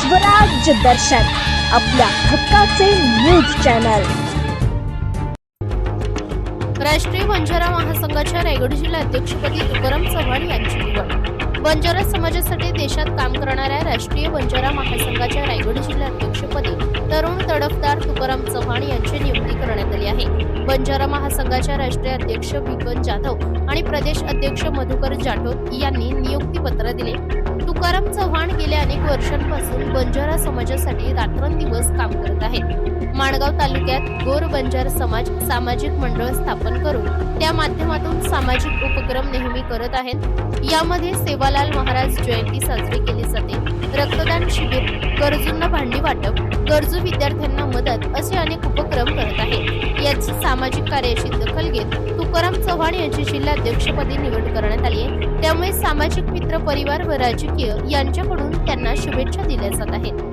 स्वराज्य दर्शन आपल्या हक्काचे न्यूज चॅनल। राष्ट्रीय बंजारा महासंघाच्या रायगड जिल्हा अध्यक्षपदी तुकाराम चव्हाण यांची निवड। बंजारा समाजासाठी देशात काम करणाऱ्या राष्ट्रीय बंजारा महासंघाच्या रायगड जिल्हा अध्यक्षपदी तरुण तडफदार तुकाराम चव्हाण यांची नियुक्ती करण्यात आली आहे। बंजारा महासंघाच्या राष्ट्रीय अध्यक्ष भिकन जाधव आणि प्रदेश अध्यक्ष मधुकर जाटोत यांनी नियुक्ती पत्र दिले। तुकाराम चव्हाण गेल्या अनेक वर्षांपासून बंजारा समाजासाठी रात्रंदिवस काम करत आहेत। माणगाव तालुक्यात गोर बंजार समाज सामाजिक मंडळ स्थापन करून त्या माध्यमातून सामाजिक उपक्रम नेहमी करत आहेत। यामध्ये सेवालाल महाराज जयंती साजरी केली जाते, रक्तदान शिबिर, गरजूंना भांडी वाटप, गरजू विद्यार्थ्यांना मदत असे अनेक उपक्रम करत आहे। याची सामाजिक कार्याची दखल घेत तुकाराम चव्हाण यांची जिल्हा अध्यक्षपदी निवड करण्यात आली आहे। त्यामुळे सामाजिक मित्र परिवार व राजकीय यांच्याकडून त्यांना शुभेच्छा दिल्या जात आहेत।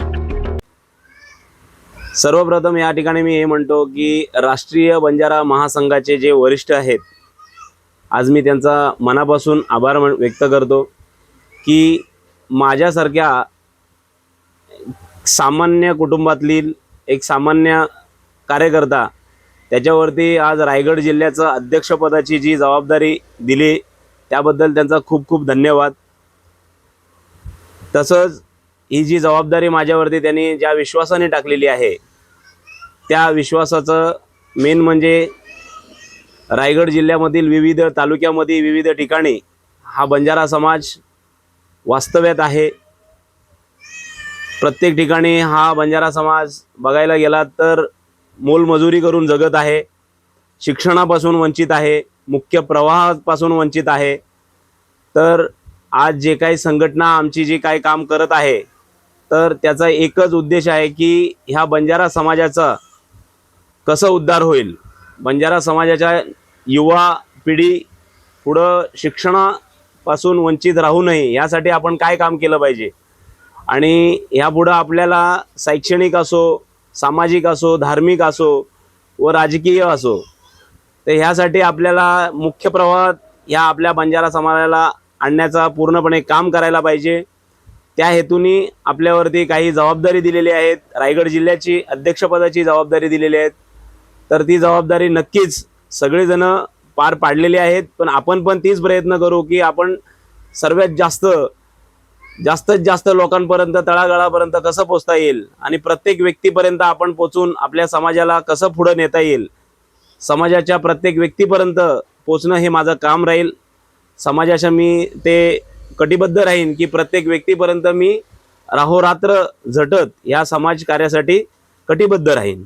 सर्वप्रथम या ठिकाणी मी हे म्हणतो की राष्ट्रीय बंजारा महासंघाचे जे वरिष्ठ आहेत, आज मी त्यांचा मनापासून आभार व्यक्त करतो की माझ्यासारख्या सामान्य कुटुंबातील एक सामान्य कार्यकर्ता त्याच्यावरती आज रायगड जिल्ह्याचं अध्यक्षपदाची जी जबाबदारी दिली त्याबद्दल त्यांचा खूप खूप धन्यवाद। तसंच ही जी जबाबदारी माझ्यावरती त्यांनी ज्या विश्वासाने टाकलेली आहे त्या विश्वासाचं मेन म्हणजे रायगड जिल्ह्यामधील विविध तालुक्यामध्ये विविध ठिकाणी हा बंजारा समाज वास्तव्यात आहे। प्रत्येक ठिकाणी हा बंजारा समाज बघायला गेला तर मोलमजुरी करून जगत आहे, शिक्षणापासून वंचित आहे, मुख्य प्रवाहापासून वंचित आहे। तर आज जे काही संघटना आमची जी काही काम करत आहे तर त्याचा एकच उद्देश आहे की ह्या बंजारा समाजाचा कसं उद्धार होईल, बंजारा समाजाच्या युवा पिढी पुढं शिक्षणापासून वंचित राहू नये यासाठी आपण काय काम केलं पाहिजे आणि यापुढं आपल्याला शैक्षणिक असो, सामाजिक असो, धार्मिक असो व राजकीय असो तर ह्यासाठी आपल्याला मुख्य प्रवाहात ह्या आपल्या बंजारा समाजाला आणण्याचा पूर्णपणे काम करायला पाहिजे। त्या हेतूने आपल्यावरती काही जबाबदारी दिलेली आहेत, रायगड जिल्ह्याची अध्यक्षपदाची जबाबदारी दिलेली आहे। तर ती जबाबदारी नक्कीच सगळेजण पार पाडलेली आहेत, पण आपण पण तीच प्रयत्न करू की आपण सर्वात जास्तीत जास्त लोकांपर्यंत तळागाळापर्यंत कसं पोहोचता येईल आणि प्रत्येक व्यक्तीपर्यंत आपण पोहोचून आपल्या समाजाला कसं पुढे नेता येईल, समाजाच्या प्रत्येक व्यक्तीपर्यंत पोहोचणं हे माझं काम राहील। समाजाच्या मी ते कटिबद्ध राहीन की प्रत्येक व्यक्तीपर्यंत मी राहोरात्र झटत या समाज कार्यासाठी कटिबद्ध राहीन।